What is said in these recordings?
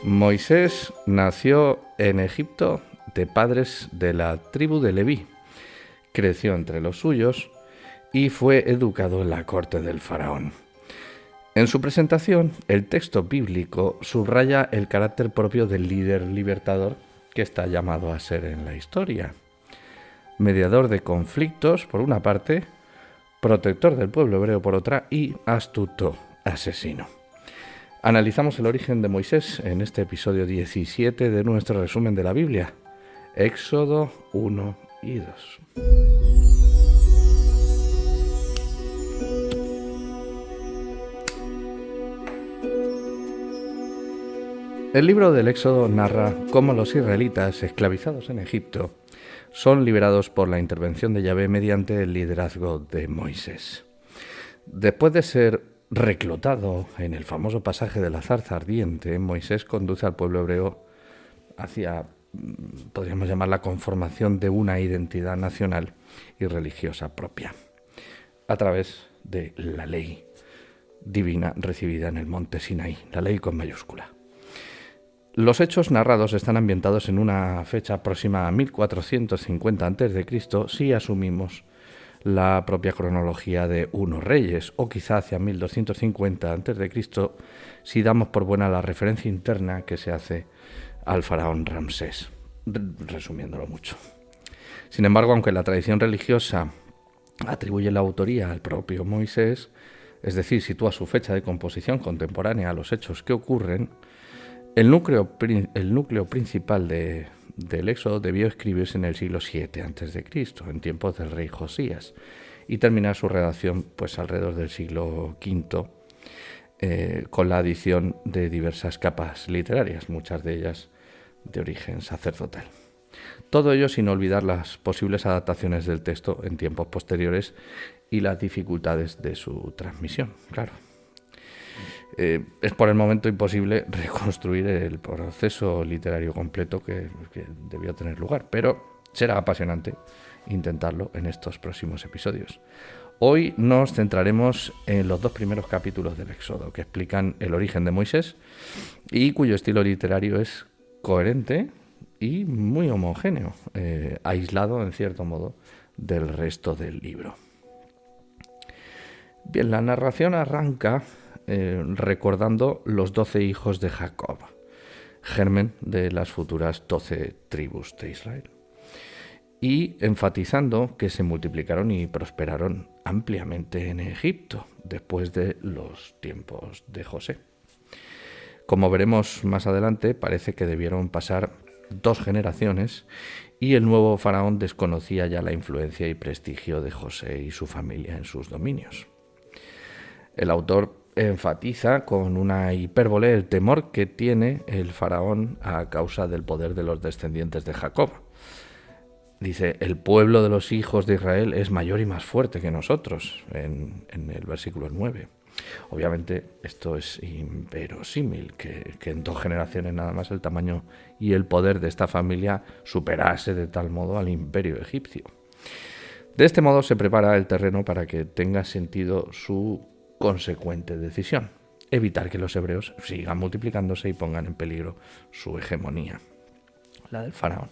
Moisés nació en Egipto de padres de la tribu de Leví. Creció entre los suyos y fue educado en la corte del faraón. En su presentación, el texto bíblico subraya el carácter propio del líder libertador que está llamado a ser en la historia. Mediador de conflictos, por una parte, protector del pueblo hebreo por otra y astuto asesino. Analizamos el origen de Moisés en este episodio 17 de nuestro resumen de la Biblia, Éxodo 1 y 2. El libro del Éxodo narra cómo los israelitas esclavizados en Egipto son liberados por la intervención de Yahvé mediante el liderazgo de Moisés. Después de ser reclutado en el famoso pasaje de la zarza ardiente, Moisés conduce al pueblo hebreo hacia, podríamos llamar, la conformación de una identidad nacional y religiosa propia, a través de la ley divina recibida en el monte Sinaí, la ley con mayúscula. Los hechos narrados están ambientados en una fecha próxima a 1450 a.C. si asumimos la propia cronología de 1 Reyes, o quizá hacia 1250 a.C. si damos por buena la referencia interna que se hace al faraón Ramsés, resumiéndolo mucho. Sin embargo, aunque la tradición religiosa atribuye la autoría al propio Moisés, es decir, sitúa su fecha de composición contemporánea a los hechos que ocurren, el núcleo principal del Éxodo debió escribirse en el siglo VII a.C., en tiempos del rey Josías, y terminar su redacción alrededor del siglo V, con la adición de diversas capas literarias, muchas de ellas de origen sacerdotal. Todo ello sin olvidar las posibles adaptaciones del texto en tiempos posteriores y las dificultades de su transmisión, claro. Es por el momento imposible reconstruir el proceso literario completo que debió tener lugar, pero será apasionante intentarlo en estos próximos episodios. Hoy nos centraremos en los 2 primeros capítulos del Éxodo, que explican el origen de Moisés y cuyo estilo literario es coherente y muy homogéneo, aislado en cierto modo del resto del libro. Bien, la narración arranca recordando los 12 hijos de Jacob, germen de las futuras 12 tribus de Israel, y enfatizando que se multiplicaron y prosperaron ampliamente en Egipto después de los tiempos de José. Como veremos más adelante, parece que debieron pasar 2 generaciones y el nuevo faraón desconocía ya la influencia y prestigio de José y su familia en sus dominios. El autor enfatiza con una hipérbole el temor que tiene el faraón a causa del poder de los descendientes de Jacob. Dice, el pueblo de los hijos de Israel es mayor y más fuerte que nosotros, en el versículo 9. Obviamente esto es inverosímil, que en 2 generaciones nada más el tamaño y el poder de esta familia superase de tal modo al imperio egipcio. De este modo se prepara el terreno para que tenga sentido su consecuente decisión: evitar que los hebreos sigan multiplicándose y pongan en peligro su hegemonía, la del faraón.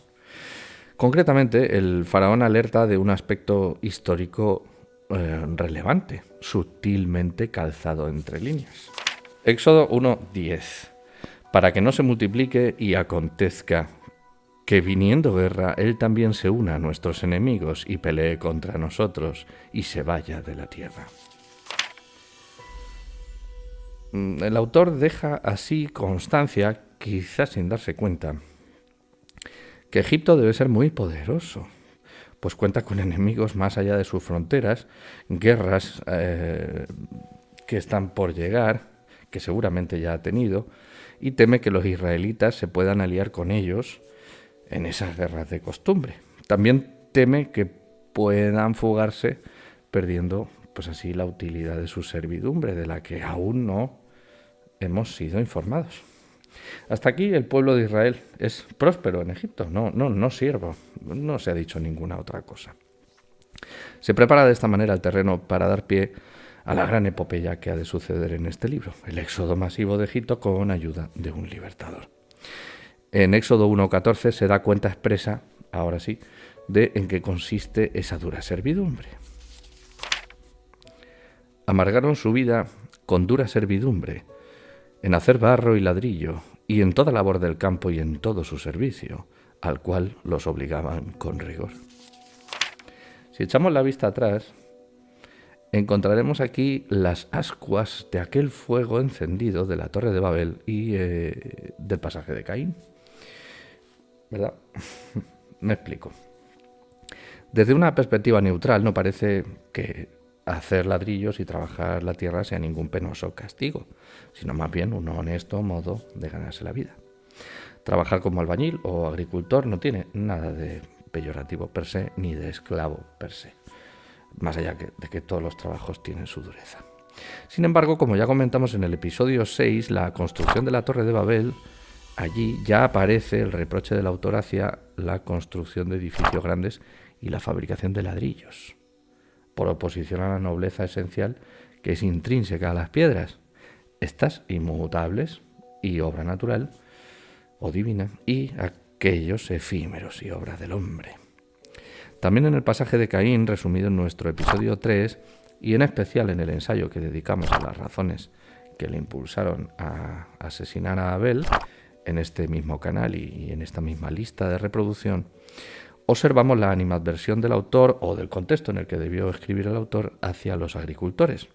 Concretamente, el faraón alerta de un aspecto histórico relevante, sutilmente calzado entre líneas. Éxodo 1:10. Para que no se multiplique y acontezca que viniendo guerra, él también se una a nuestros enemigos y pelee contra nosotros y se vaya de la tierra. El autor deja así constancia, quizás sin darse cuenta, que Egipto debe ser muy poderoso, pues cuenta con enemigos más allá de sus fronteras, guerras que están por llegar, que seguramente ya ha tenido, y teme que los israelitas se puedan aliar con ellos en esas guerras de costumbre. También teme que puedan fugarse perdiendo así la utilidad de su servidumbre, de la que aún no hemos sido informados. Hasta aquí el pueblo de Israel es próspero en Egipto, no siervo, no se ha dicho ninguna otra cosa. Se prepara de esta manera el terreno para dar pie a la gran epopeya que ha de suceder en este libro, el éxodo masivo de Egipto con ayuda de un libertador. En Éxodo 1:14 se da cuenta expresa, ahora sí, de en qué consiste esa dura servidumbre. Amargaron su vida con dura servidumbre, en hacer barro y ladrillo, y en toda labor del campo y en todo su servicio, al cual los obligaban con rigor. Si echamos la vista atrás, encontraremos aquí las ascuas de aquel fuego encendido de la Torre de Babel y del pasaje de Caín. ¿Verdad? Me explico. Desde una perspectiva neutral no parece que hacer ladrillos y trabajar la tierra sea ningún penoso castigo, sino más bien un honesto modo de ganarse la vida. Trabajar como albañil o agricultor no tiene nada de peyorativo per se ni de esclavo per se, más allá de que todos los trabajos tienen su dureza. Sin embargo, como ya comentamos en el episodio 6, la construcción de la Torre de Babel, allí ya aparece el reproche del autor hacia la construcción de edificios grandes y la fabricación de ladrillos, por oposición a la nobleza esencial que es intrínseca a las piedras, estas inmutables y obra natural o divina, y aquellos efímeros y obra del hombre. También en el pasaje de Caín, resumido en nuestro episodio 3, y en especial en el ensayo que dedicamos a las razones que le impulsaron a asesinar a Abel, en este mismo canal y en esta misma lista de reproducción, observamos la animadversión del autor o del contexto en el que debió escribir el autor hacia los agricultores,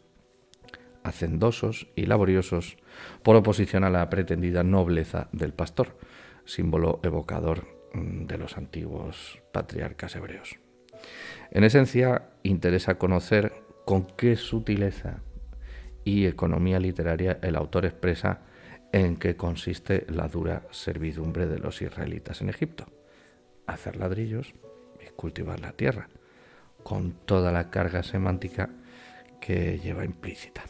hacendosos y laboriosos, por oposición a la pretendida nobleza del pastor, símbolo evocador de los antiguos patriarcas hebreos. En esencia, interesa conocer con qué sutileza y economía literaria el autor expresa en qué consiste la dura servidumbre de los israelitas en Egipto: hacer ladrillos y cultivar la tierra, con toda la carga semántica que lleva implícita.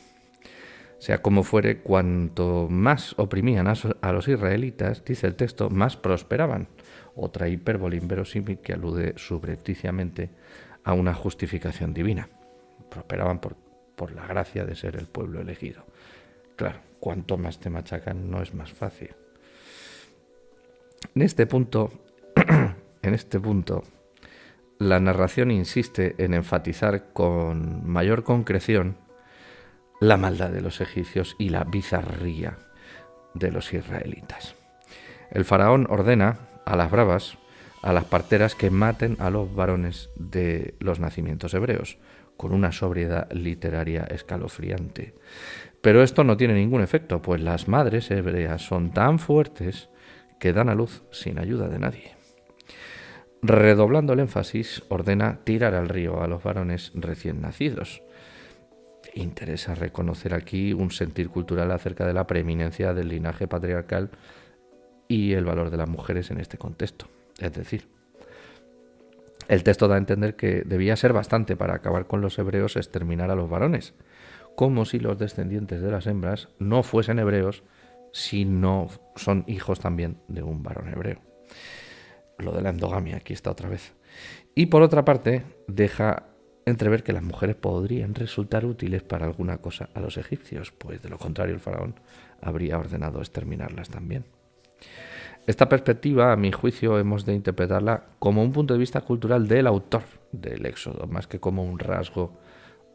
Sea como fuere, cuanto más oprimían a los israelitas, dice el texto, más prosperaban. Otra hipérbole inverosímil que alude subrepticiamente a una justificación divina. Prosperaban por la gracia de ser el pueblo elegido. Claro, cuanto más te machacan, no es más fácil. En este punto, la narración insiste en enfatizar con mayor concreción la maldad de los egipcios y la bizarría de los israelitas. El faraón ordena a las bravas, a las parteras, que maten a los varones de los nacimientos hebreos, con una sobriedad literaria escalofriante. Pero esto no tiene ningún efecto, pues las madres hebreas son tan fuertes que dan a luz sin ayuda de nadie. Redoblando el énfasis, ordena tirar al río a los varones recién nacidos. Interesa reconocer aquí un sentir cultural acerca de la preeminencia del linaje patriarcal y el valor de las mujeres en este contexto. Es decir, el texto da a entender que debía ser bastante para acabar con los hebreos exterminar a los varones, como si los descendientes de las hembras no fuesen hebreos, si no son hijos también de un varón hebreo. Lo de la endogamia, aquí está otra vez. Y por otra parte, deja entrever que las mujeres podrían resultar útiles para alguna cosa a los egipcios, pues de lo contrario el faraón habría ordenado exterminarlas también. Esta perspectiva, a mi juicio, hemos de interpretarla como un punto de vista cultural del autor del Éxodo, más que como un rasgo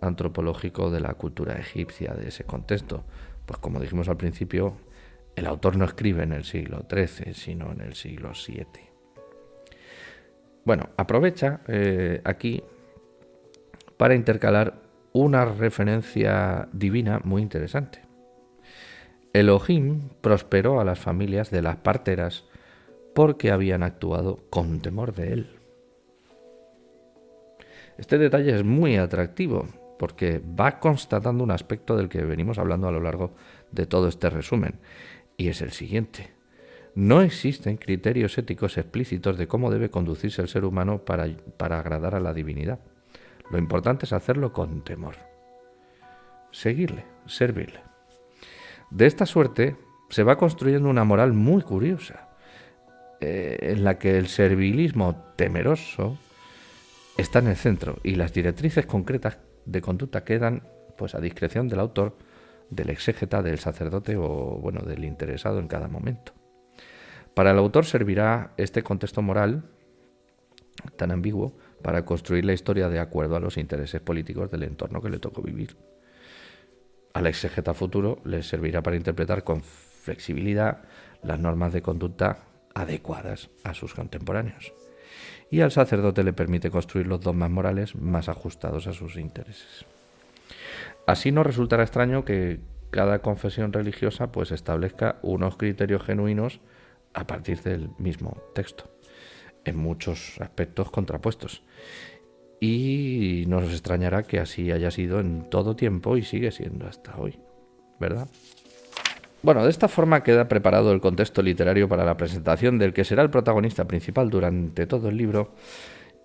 antropológico de la cultura egipcia de ese contexto. Pues como dijimos al principio, el autor no escribe en el siglo XIII, sino en el siglo VII. Bueno, aprovecha aquí para intercalar una referencia divina muy interesante. Elohim prosperó a las familias de las parteras porque habían actuado con temor de él. Este detalle es muy atractivo porque va constatando un aspecto del que venimos hablando a lo largo de todo este resumen, y es el siguiente. No existen criterios éticos explícitos de cómo debe conducirse el ser humano para agradar a la divinidad. Lo importante es hacerlo con temor, seguirle, servirle. De esta suerte se va construyendo una moral muy curiosa, en la que el servilismo temeroso está en el centro y las directrices concretas de conducta quedan pues a discreción del autor, del exégeta, del sacerdote o bueno, del interesado en cada momento. Para el autor servirá este contexto moral tan ambiguo para construir la historia de acuerdo a los intereses políticos del entorno que le tocó vivir. Al exégeta futuro le servirá para interpretar con flexibilidad las normas de conducta adecuadas a sus contemporáneos. Y al sacerdote le permite construir los dogmas morales más ajustados a sus intereses. Así no resultará extraño que cada confesión religiosa pues establezca unos criterios genuinos a partir del mismo texto, en muchos aspectos contrapuestos. Y no nos extrañará que así haya sido en todo tiempo y sigue siendo hasta hoy, ¿verdad? Bueno, de esta forma queda preparado el contexto literario para la presentación del que será el protagonista principal durante todo el libro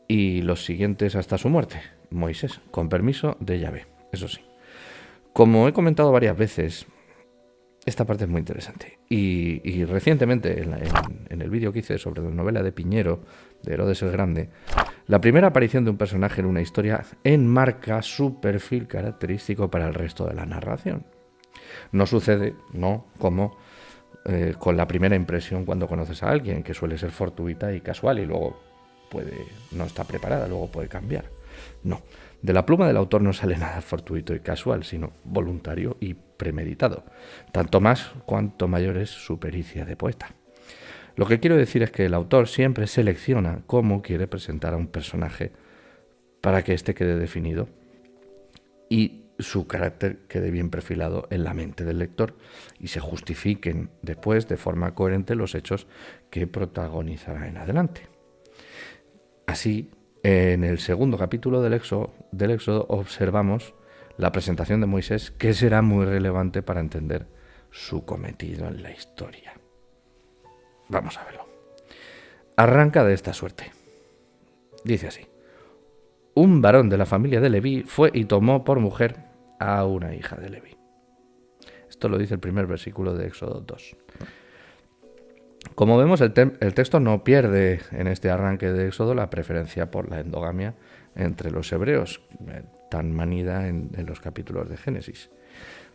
y los siguientes hasta su muerte, Moisés, con permiso de Yahvé, eso sí. Como he comentado varias veces, esta parte es muy interesante. Y recientemente, en el vídeo que hice sobre la novela de Piñero, de Herodes el Grande, la primera aparición de un personaje en una historia enmarca su perfil característico para el resto de la narración. No sucede, no, como con la primera impresión cuando conoces a alguien, que suele ser fortuita y casual y luego no está preparada, luego puede cambiar. No, de la pluma del autor no sale nada fortuito y casual, sino voluntario y premeditado, tanto más cuanto mayor es su pericia de poeta. Lo que quiero decir es que el autor siempre selecciona cómo quiere presentar a un personaje para que éste quede definido y su carácter quede bien perfilado en la mente del lector y se justifiquen después de forma coherente los hechos que protagonizará en adelante. Así, en el segundo capítulo del Éxodo observamos la presentación de Moisés, que será muy relevante para entender su cometido en la historia. Vamos a verlo. Arranca de esta suerte. Dice así: un varón de la familia de Leví fue y tomó por mujer a una hija de Leví. Esto lo dice el primer versículo de Éxodo 2. Como vemos, el texto no pierde en este arranque de Éxodo la preferencia por la endogamia entre los hebreos, tan manida en los capítulos de Génesis.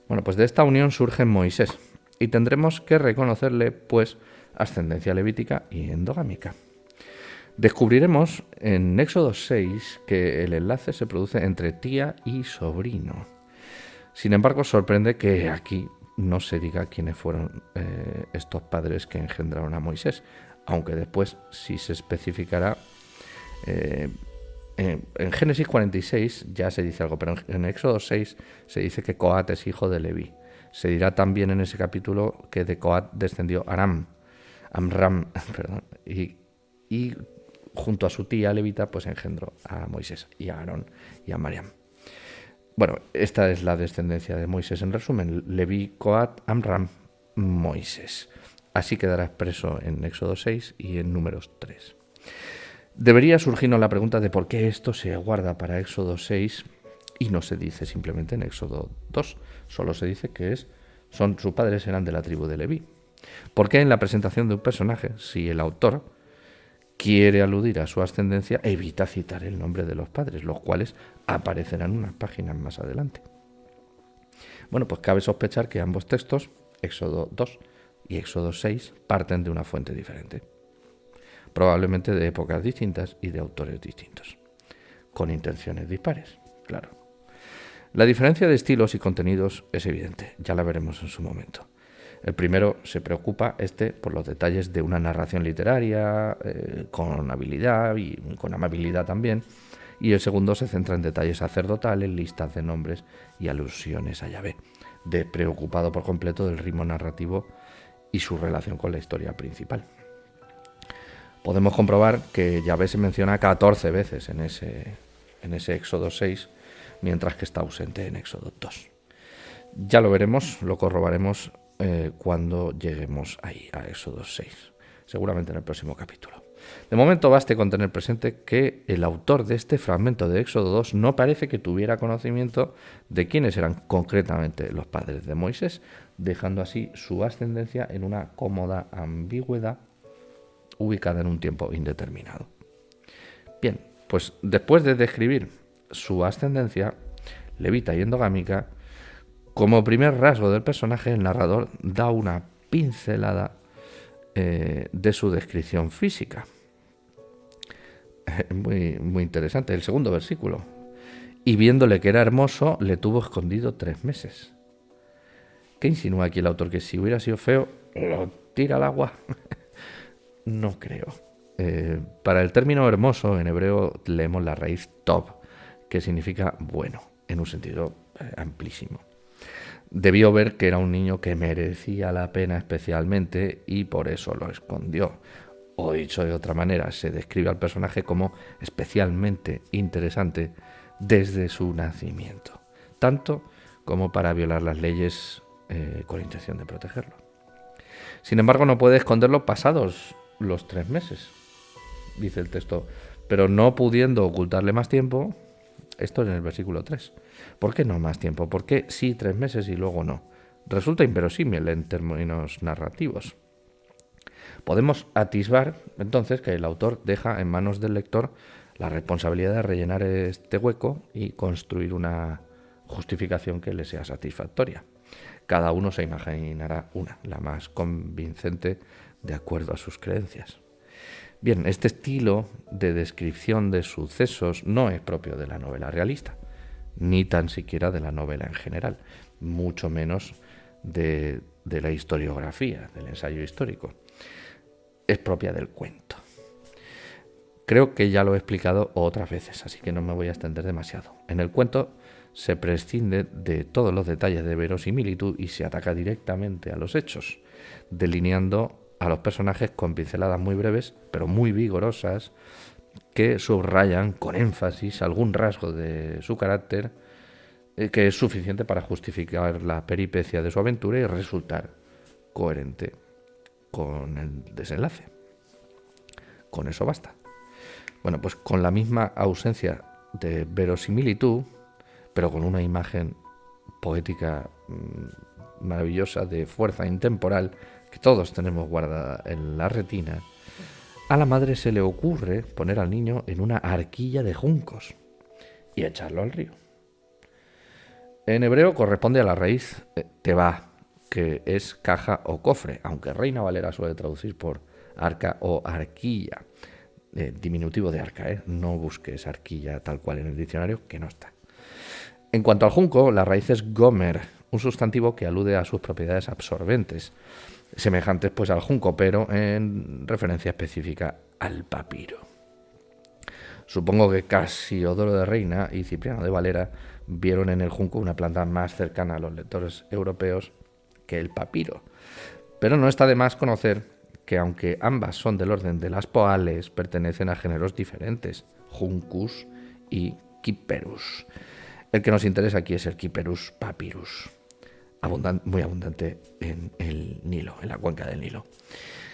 Bueno, pues de esta unión surge Moisés y tendremos que reconocerle, pues, ascendencia levítica y endogámica. Descubriremos en Éxodo 6 que el enlace se produce entre tía y sobrino. Sin embargo, sorprende que aquí no se diga quiénes fueron estos padres que engendraron a Moisés, aunque después sí se especificará. En Génesis 46 ya se dice algo, pero en Éxodo 6 se dice que Coat es hijo de Leví. Se dirá también en ese capítulo que de Coat descendió Amram, y junto a su tía levita pues engendró a Moisés y a Aarón y a Mariam. Bueno, esta es la descendencia de Moisés en resumen: Leví, Coat, Amram, Moisés. Así quedará expreso en Éxodo 6 y en Números 3. Debería surgirnos la pregunta de por qué esto se guarda para Éxodo 6 y no se dice simplemente en Éxodo 2. Solo se dice que sus padres eran de la tribu de Leví. ¿Por qué en la presentación de un personaje, si el autor quiere aludir a su ascendencia, evita citar el nombre de los padres, los cuales aparecerán unas páginas más adelante? Bueno, pues cabe sospechar que ambos textos, Éxodo 2 y Éxodo 6, parten de una fuente diferente, probablemente de épocas distintas y de autores distintos, con intenciones dispares, claro. La diferencia de estilos y contenidos es evidente, ya la veremos en su momento. El primero se preocupa por los detalles de una narración literaria, con habilidad y con amabilidad también, y el segundo se centra en detalles sacerdotales, listas de nombres y alusiones a Yahvé, preocupado por completo del ritmo narrativo y su relación con la historia principal. Podemos comprobar que Yahvé se menciona 14 veces en ese Éxodo 6, mientras que está ausente en Éxodo 2. Ya lo veremos, lo corroboraremos cuando lleguemos ahí a Éxodo 6, seguramente en el próximo capítulo. De momento baste con tener presente que el autor de este fragmento de Éxodo 2 no parece que tuviera conocimiento de quiénes eran concretamente los padres de Moisés, dejando así su ascendencia en una cómoda ambigüedad ubicada en un tiempo indeterminado. Bien, pues después de describir su ascendencia, levita y endogámica, como primer rasgo del personaje, el narrador da una pincelada de su descripción física. Muy interesante. El segundo versículo. Y viéndole que era hermoso, le tuvo escondido 3 meses. ¿Qué insinúa aquí el autor? ¿Que si hubiera sido feo, lo tira al agua? No creo. Para el término hermoso, en hebreo leemos la raíz tov, que significa bueno, en un sentido amplísimo. Debió ver que era un niño que merecía la pena especialmente y por eso lo escondió. O dicho de otra manera, se describe al personaje como especialmente interesante desde su nacimiento, tanto como para violar las leyes con intención de protegerlo. Sin embargo, no puede esconderlo pasados los 3 meses, dice el texto, pero no pudiendo ocultarle más tiempo. Esto es en el versículo 3. ¿Por qué no más tiempo? ¿Por qué sí 3 meses y luego no? Resulta inverosímil en términos narrativos. Podemos atisbar entonces que el autor deja en manos del lector la responsabilidad de rellenar este hueco y construir una justificación que le sea satisfactoria. Cada uno se imaginará una, la más convincente de acuerdo a sus creencias. Bien, este estilo de descripción de sucesos no es propio de la novela realista, ni tan siquiera de la novela en general, mucho menos de la historiografía, del ensayo histórico. Es propia del cuento. Creo que ya lo he explicado otras veces, así que no me voy a extender demasiado. En el cuento se prescinde de todos los detalles de verosimilitud y se ataca directamente a los hechos, delineando a los personajes con pinceladas muy breves, pero muy vigorosas, que subrayan con énfasis algún rasgo de su carácter que es suficiente para justificar la peripecia de su aventura y resultar coherente con el desenlace. Con eso basta. Bueno, pues con la misma ausencia de verosimilitud, pero con una imagen poética maravillosa de fuerza intemporal que todos tenemos guardada en la retina, a la madre se le ocurre poner al niño en una arquilla de juncos y echarlo al río. En hebreo corresponde a la raíz teba, que es caja o cofre, aunque Reina Valera suele traducir por arca o arquilla, diminutivo de arca, no busques arquilla tal cual en el diccionario, que no está. En cuanto al junco, la raíz es gomer, un sustantivo que alude a sus propiedades absorbentes, semejantes pues al junco, pero en referencia específica al papiro. Supongo que Casiodoro de Reina y Cipriano de Valera vieron en el junco una planta más cercana a los lectores europeos que el papiro. Pero no está de más conocer que aunque ambas son del orden de las poales, pertenecen a géneros diferentes, Juncus y Cyperus. El que nos interesa aquí es el Cyperus papyrus, muy abundante en el Nilo, en la cuenca del Nilo,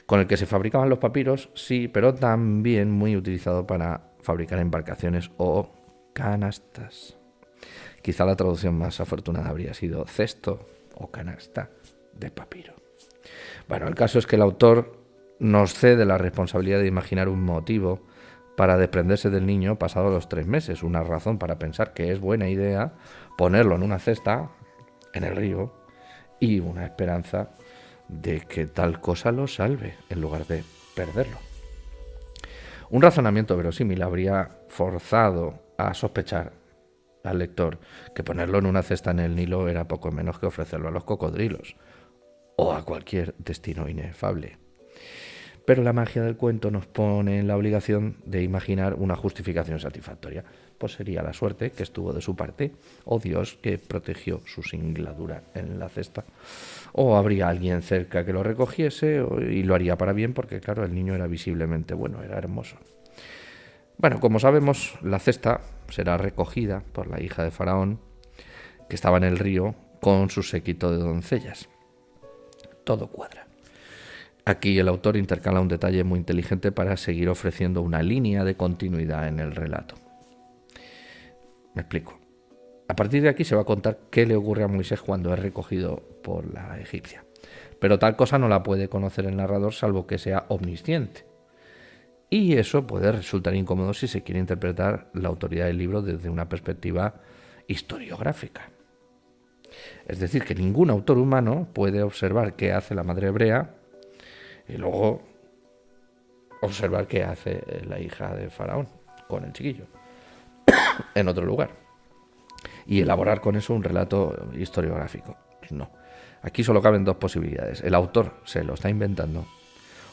con el que se fabricaban los papiros, sí, pero también muy utilizado para fabricar embarcaciones o canastas. Quizá la traducción más afortunada habría sido cesto o canasta de papiro. Bueno, el caso es que el autor nos cede la responsabilidad de imaginar un motivo para desprenderse del niño pasado los 3 meses, una razón para pensar que es buena idea ponerlo en una cesta, en el río, y una esperanza de que tal cosa lo salve en lugar de perderlo. Un razonamiento verosímil habría forzado a sospechar al lector que ponerlo en una cesta en el Nilo era poco menos que ofrecerlo a los cocodrilos o a cualquier destino inefable. Pero la magia del cuento nos pone en la obligación de imaginar una justificación satisfactoria. Pues sería la suerte que estuvo de su parte, o Dios que protegió su singladura en la cesta, o habría alguien cerca que lo recogiese y lo haría para bien porque, claro, el niño era visiblemente bueno, era hermoso. Bueno, como sabemos, la cesta será recogida por la hija de Faraón, que estaba en el río con su séquito de doncellas. Todo cuadra. Aquí el autor intercala un detalle muy inteligente para seguir ofreciendo una línea de continuidad en el relato. Me explico. A partir de aquí se va a contar qué le ocurre a Moisés cuando es recogido por la egipcia. Pero tal cosa no la puede conocer el narrador salvo que sea omnisciente. Y eso puede resultar incómodo si se quiere interpretar la autoridad del libro desde una perspectiva historiográfica. Es decir, que ningún autor humano puede observar qué hace la madre hebrea y luego observar qué hace la hija de Faraón con el chiquillo en otro lugar y elaborar con eso un relato historiográfico. No. Aquí solo caben dos posibilidades. El autor se lo está inventando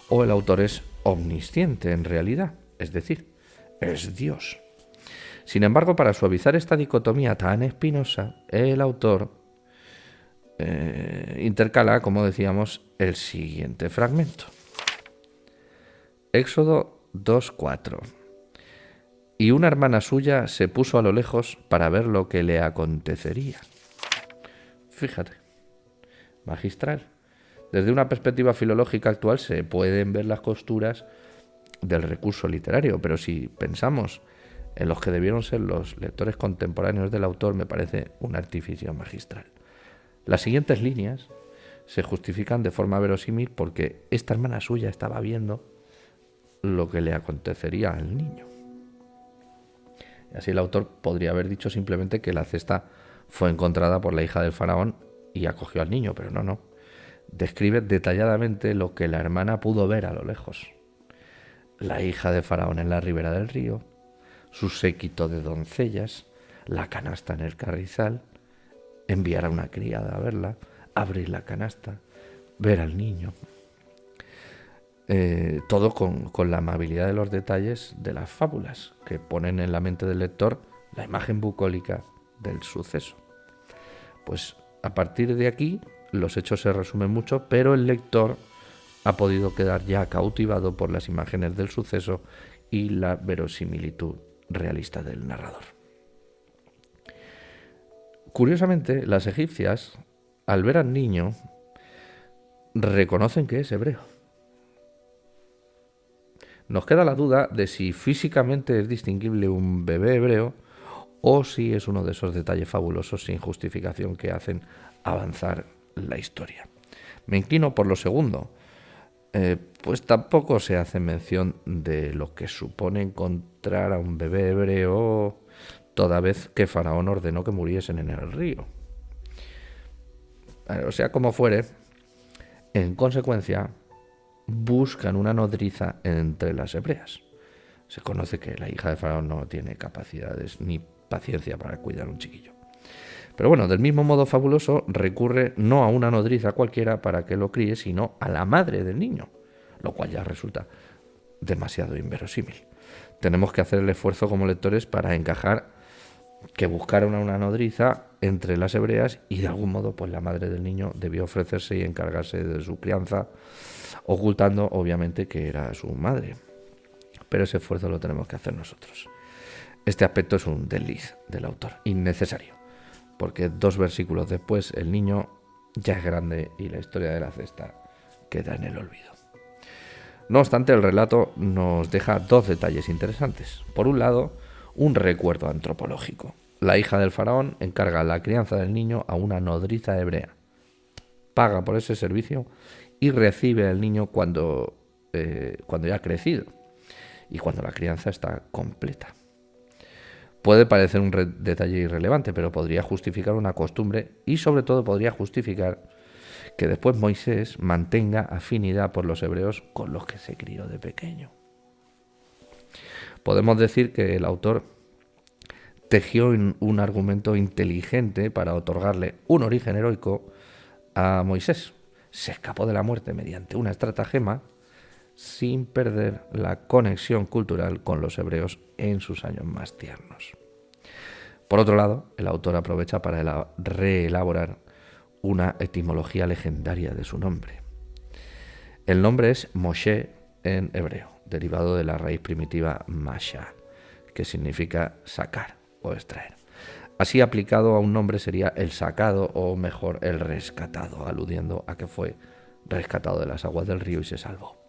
o el autor es omnisciente en realidad, es decir, es Dios. Sin embargo, para suavizar esta dicotomía tan espinosa, el autor intercala, como decíamos, el siguiente fragmento. Éxodo 2:4. Y una hermana suya se puso a lo lejos para ver lo que le acontecería. Fíjate, magistral. Desde una perspectiva filológica actual se pueden ver las costuras del recurso literario, pero si pensamos en los que debieron ser los lectores contemporáneos del autor, me parece un artificio magistral. Las siguientes líneas se justifican de forma verosímil porque esta hermana suya estaba viendo lo que le acontecería al niño. Y así el autor podría haber dicho simplemente que la cesta fue encontrada por la hija del faraón y acogió al niño, pero no. Describe detalladamente lo que la hermana pudo ver a lo lejos. La hija de faraón en la ribera del río, su séquito de doncellas, la canasta en el carrizal, enviar a una criada a verla, abrir la canasta, ver al niño. Todo con la amabilidad de los detalles de las fábulas, que ponen en la mente del lector la imagen bucólica del suceso. Pues a partir de aquí los hechos se resumen mucho, pero el lector ha podido quedar ya cautivado por las imágenes del suceso y la verosimilitud realista del narrador. Curiosamente, las egipcias, al ver al niño, reconocen que es hebreo. Nos queda la duda de si físicamente es distinguible un bebé hebreo o si es uno de esos detalles fabulosos sin justificación que hacen avanzar la historia. Me inclino por lo segundo, pues tampoco se hace mención de lo que supone encontrar a un bebé hebreo toda vez que Faraón ordenó que muriesen en el río. O sea como fuere, en consecuencia, buscan una nodriza entre las hebreas. Se conoce que la hija de Faraón no tiene capacidades ni paciencia para cuidar a un chiquillo. Pero bueno, del mismo modo fabuloso, recurre no a una nodriza cualquiera para que lo críe, sino a la madre del niño, lo cual ya resulta demasiado inverosímil. Tenemos que hacer el esfuerzo como lectores para encajar que buscaron a una nodriza entre las hebreas y de algún modo pues la madre del niño debió ofrecerse y encargarse de su crianza, ocultando obviamente que era su madre. Pero ese esfuerzo lo tenemos que hacer nosotros. Este aspecto es un desliz del autor, innecesario, porque 2 versículos después el niño ya es grande y la historia de la cesta queda en el olvido. No obstante, el relato nos deja 2 detalles interesantes. Por un lado, un recuerdo antropológico. La hija del faraón encarga la crianza del niño a una nodriza hebrea. Paga por ese servicio y recibe al niño cuando ya ha crecido y cuando la crianza está completa. Puede parecer un detalle irrelevante, pero podría justificar una costumbre y sobre todo podría justificar que después Moisés mantenga afinidad por los hebreos con los que se crió de pequeño. Podemos decir que el autor tejió un argumento inteligente para otorgarle un origen heroico a Moisés. Se escapó de la muerte mediante una estratagema sin perder la conexión cultural con los hebreos en sus años más tiernos. Por otro lado, el autor aprovecha para reelaborar una etimología legendaria de su nombre. El nombre es Moshe en hebreo, derivado de la raíz primitiva masha, que significa sacar o extraer. Así aplicado a un nombre sería el sacado o mejor el rescatado, aludiendo a que fue rescatado de las aguas del río y se salvó.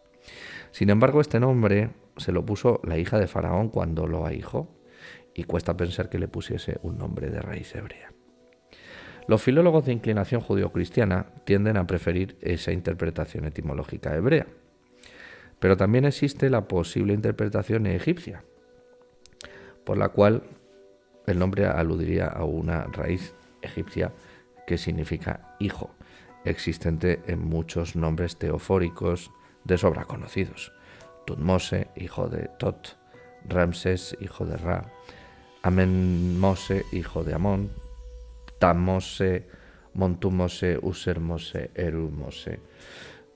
Sin embargo, este nombre se lo puso la hija de Faraón cuando lo ahijó y cuesta pensar que le pusiese un nombre de raíz hebrea. Los filólogos de inclinación judeocristiana tienden a preferir esa interpretación etimológica hebrea, pero también existe la posible interpretación egipcia, por la cual el nombre aludiría a una raíz egipcia que significa hijo, existente en muchos nombres teofóricos de sobra conocidos. Tutmose, hijo de Tot; Ramsés, hijo de Ra; Amenmose, hijo de Amón; Tammose, Montumose, Usermose, Erumose.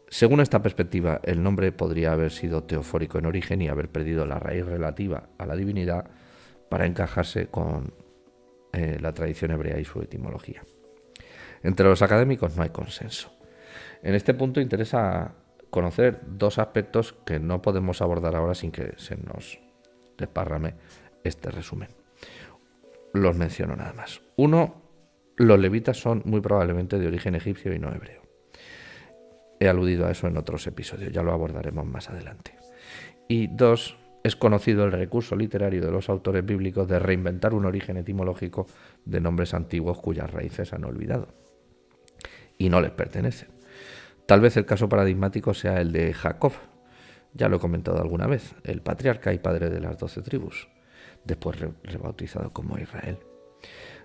Según esta perspectiva, el nombre podría haber sido teofórico en origen y haber perdido la raíz relativa a la divinidad para encajarse con la tradición hebrea y su etimología. Entre los académicos no hay consenso. En este punto interesa conocer dos aspectos que no podemos abordar ahora sin que se nos desparrame este resumen. Los menciono nada más. Uno, los levitas son muy probablemente de origen egipcio y no hebreo. He aludido a eso en otros episodios, ya lo abordaremos más adelante. Y dos, es conocido el recurso literario de los autores bíblicos de reinventar un origen etimológico de nombres antiguos cuyas raíces han olvidado y no les pertenecen. Tal vez el caso paradigmático sea el de Jacob, ya lo he comentado alguna vez, el patriarca y padre de las 12 tribus, después rebautizado como Israel.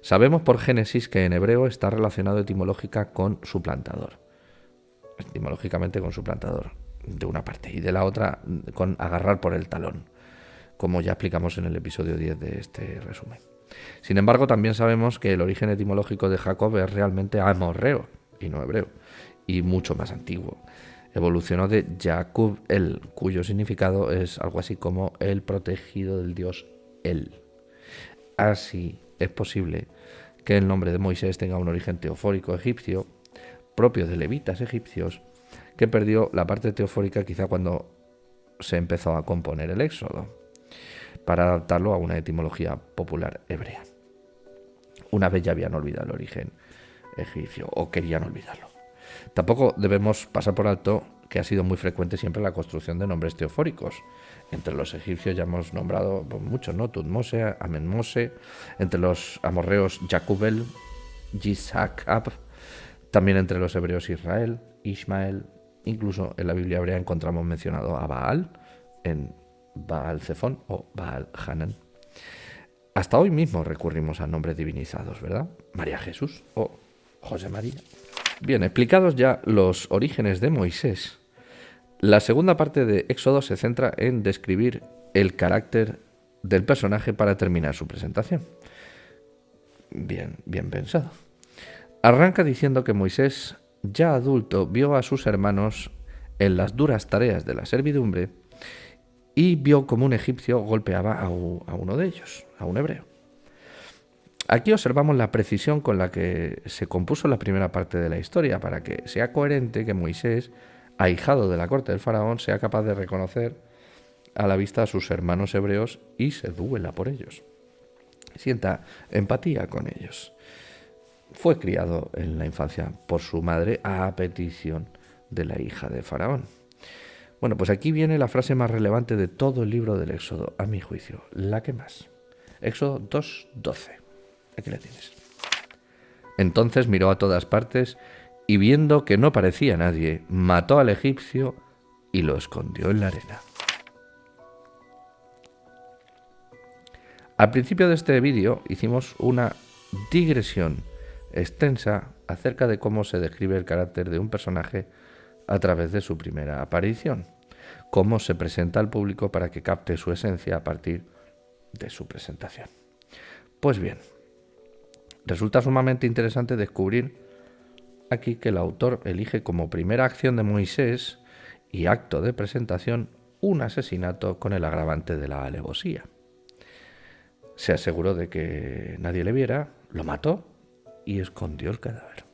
Sabemos por Génesis que en hebreo está relacionado etimológicamente con suplantador, de una parte, y de la otra con agarrar por el talón, como ya explicamos en el episodio 10 de este resumen. Sin embargo, también sabemos que el origen etimológico de Jacob es realmente amorreo y no hebreo, y mucho más antiguo. Evolucionó de Jacob El, cuyo significado es algo así como el protegido del dios El. Así es posible que el nombre de Moisés tenga un origen teofórico egipcio, propio de levitas egipcios, que perdió la parte teofórica quizá cuando se empezó a componer el Éxodo, para adaptarlo a una etimología popular hebrea. Una vez ya habían olvidado el origen egipcio, o querían olvidarlo. Tampoco debemos pasar por alto que ha sido muy frecuente siempre la construcción de nombres teofóricos. Entre los egipcios ya hemos nombrado muchos, ¿no? Tutmose, Amenmose; entre los amorreos, Jacubel, Yisakab; también entre los hebreos, Israel, Ismael. Incluso en la Biblia hebrea encontramos mencionado a Baal, en Baal Zephón o Baal Hanan. Hasta hoy mismo recurrimos a nombres divinizados, ¿verdad? María Jesús o José María. Bien, explicados ya los orígenes de Moisés, la segunda parte de Éxodo se centra en describir el carácter del personaje para terminar su presentación. Bien pensado. Arranca diciendo que Moisés, ya adulto, vio a sus hermanos en las duras tareas de la servidumbre y vio como un egipcio golpeaba a uno de ellos, a un hebreo. Aquí observamos la precisión con la que se compuso la primera parte de la historia para que sea coherente que Moisés, ahijado de la corte del faraón, sea capaz de reconocer a la vista a sus hermanos hebreos y se duela por ellos. Sienta empatía con ellos. Fue criado en la infancia por su madre a petición de la hija de faraón. Bueno, pues aquí viene la frase más relevante de todo el libro del Éxodo, a mi juicio, la que más. Éxodo 2:12. Aquí la tienes. Entonces miró a todas partes y viendo que no parecía nadie, mató al egipcio y lo escondió en la arena. Al principio de este vídeo hicimos una digresión extensa acerca de cómo se describe el carácter de un personaje a través de su primera aparición, cómo se presenta al público para que capte su esencia a partir de su presentación. Pues bien, resulta sumamente interesante descubrir aquí que el autor elige como primera acción de Moisés y acto de presentación un asesinato con el agravante de la alevosía. Se aseguró de que nadie le viera, lo mató y escondió el cadáver.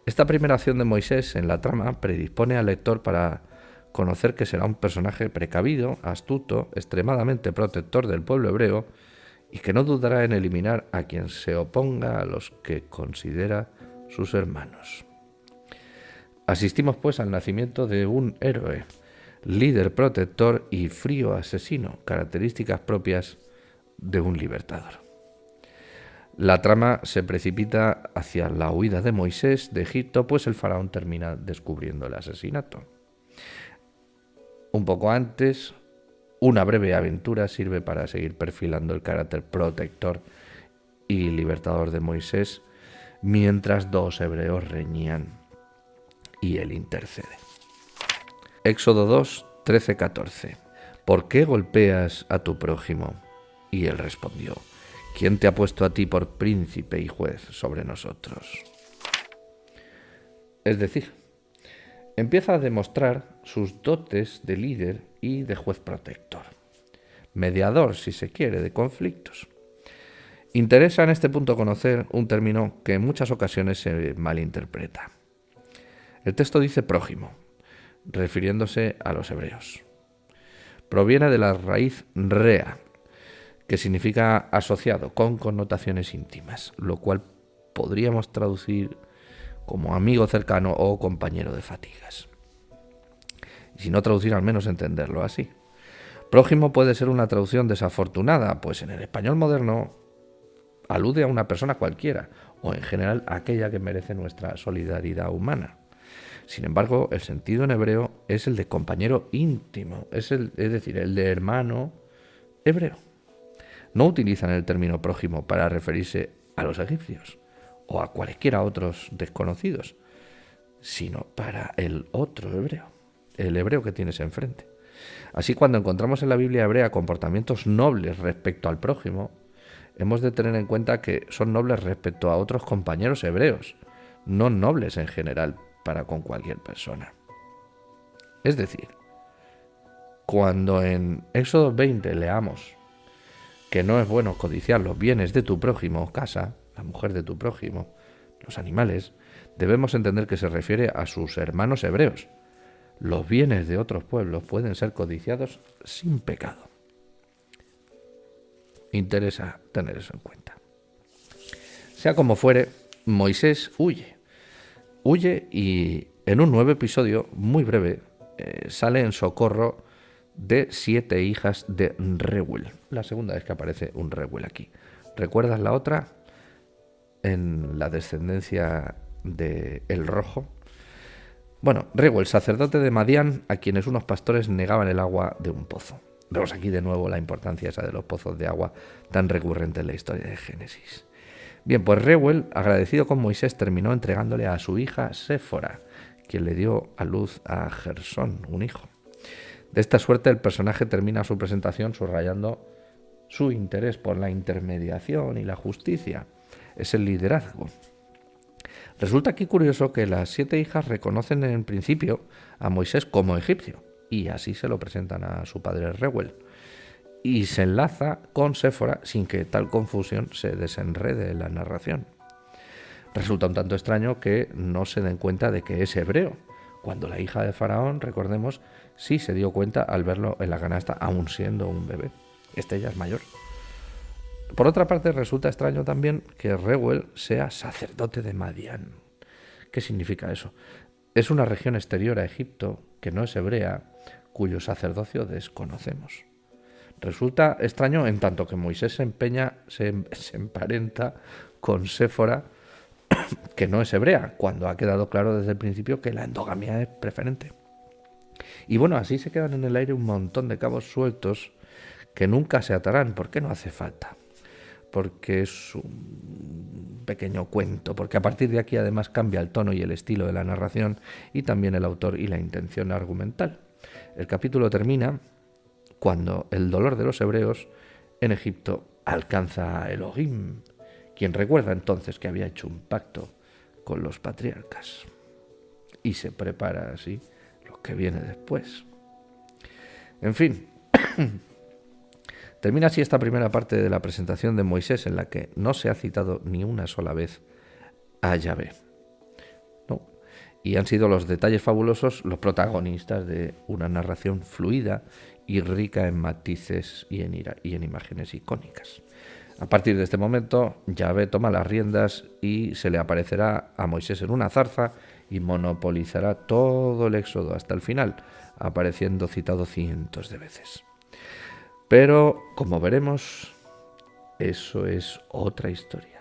Esta primera acción de Moisés en la trama predispone al lector para conocer que será un personaje precavido, astuto, extremadamente protector del pueblo hebreo y que no dudará en eliminar a quien se oponga a los que considera sus hermanos. Asistimos pues al nacimiento de un héroe, líder protector y frío asesino, características propias de un libertador. La trama se precipita hacia la huida de Moisés de Egipto, pues el faraón termina descubriendo el asesinato. Un poco antes, Una breve aventura sirve para seguir perfilando el carácter protector y libertador de Moisés, mientras dos hebreos reñían y él intercede. Éxodo 2, 13-14. ¿Por qué golpeas a tu prójimo? Y él respondió: ¿quién te ha puesto a ti por príncipe y juez sobre nosotros? Es decir, empieza a demostrar sus dotes de líder y de juez protector, mediador, si se quiere, de conflictos. Interesa en este punto conocer un término que en muchas ocasiones se malinterpreta. El texto dice prójimo, refiriéndose a los hebreos. Proviene de la raíz rea, que significa asociado, con connotaciones íntimas, lo cual podríamos traducir como amigo cercano o compañero de fatigas. Y si no traducir, al menos entenderlo así. Prójimo puede ser una traducción desafortunada, pues en el español moderno alude a una persona cualquiera, o en general a aquella que merece nuestra solidaridad humana. Sin embargo, el sentido en hebreo es el de compañero íntimo, es decir, el de hermano hebreo. No utilizan el término prójimo para referirse a los egipcios o a cualesquiera otros desconocidos, sino para el otro hebreo, el hebreo que tienes enfrente. Así, cuando encontramos en la Biblia hebrea comportamientos nobles respecto al prójimo, hemos de tener en cuenta que son nobles respecto a otros compañeros hebreos, no nobles en general para con cualquier persona. Es decir, cuando en Éxodo 20 leamos que no es bueno codiciar los bienes de tu prójimo, casa, la mujer de tu prójimo, los animales, debemos entender que se refiere a sus hermanos hebreos. Los bienes de otros pueblos pueden ser codiciados sin pecado. Interesa tener eso en cuenta. Sea como fuere, Moisés huye y en un nuevo episodio muy breve sale en socorro de 7 hijas de Reuel. La segunda vez que aparece un Reuel aquí. ¿Recuerdas la otra? En la descendencia de El Rojo. Bueno, Reuel, sacerdote de Madián, a quienes unos pastores negaban el agua de un pozo. Vemos aquí de nuevo la importancia esa de los pozos de agua tan recurrente en la historia de Génesis. Bien, pues Reuel, agradecido con Moisés, terminó entregándole a su hija Séfora, quien le dio a luz a Gersón, un hijo. De esta suerte el personaje termina su presentación subrayando su interés por la intermediación y la justicia. Es el liderazgo. Resulta aquí curioso que las 7 hijas reconocen en principio a Moisés como egipcio, y así se lo presentan a su padre Reuel. Y se enlaza con Séfora sin que tal confusión se desenrede en la narración. Resulta un tanto extraño que no se den cuenta de que es hebreo, cuando la hija de Faraón, recordemos, sí se dio cuenta al verlo en la canasta, aún siendo un bebé. Este ya es mayor. Por otra parte, resulta extraño también que Reuel sea sacerdote de Madián. ¿Qué significa eso? Es una región exterior a Egipto, que no es hebrea, cuyo sacerdocio desconocemos. Resulta extraño en tanto que Moisés se emparenta con Séfora, que no es hebrea, cuando ha quedado claro desde el principio que la endogamia es preferente. Y bueno, así se quedan en el aire un montón de cabos sueltos que nunca se atarán. ¿Por qué no hace falta? Porque es un pequeño cuento, porque a partir de aquí además cambia el tono y el estilo de la narración y también el autor y la intención argumental. El capítulo termina cuando el dolor de los hebreos en Egipto alcanza a Elohim, quien recuerda entonces que había hecho un pacto con los patriarcas y se prepara así lo que viene después. En fin, termina así esta primera parte de la presentación de Moisés, en la que no se ha citado ni una sola vez a Yahvé. No. Y han sido los detalles fabulosos los protagonistas de una narración fluida y rica en matices y en imágenes icónicas. A partir de este momento, Yahvé toma las riendas y se le aparecerá a Moisés en una zarza y monopolizará todo el Éxodo hasta el final, apareciendo citado cientos de veces. Pero, como veremos, eso es otra historia.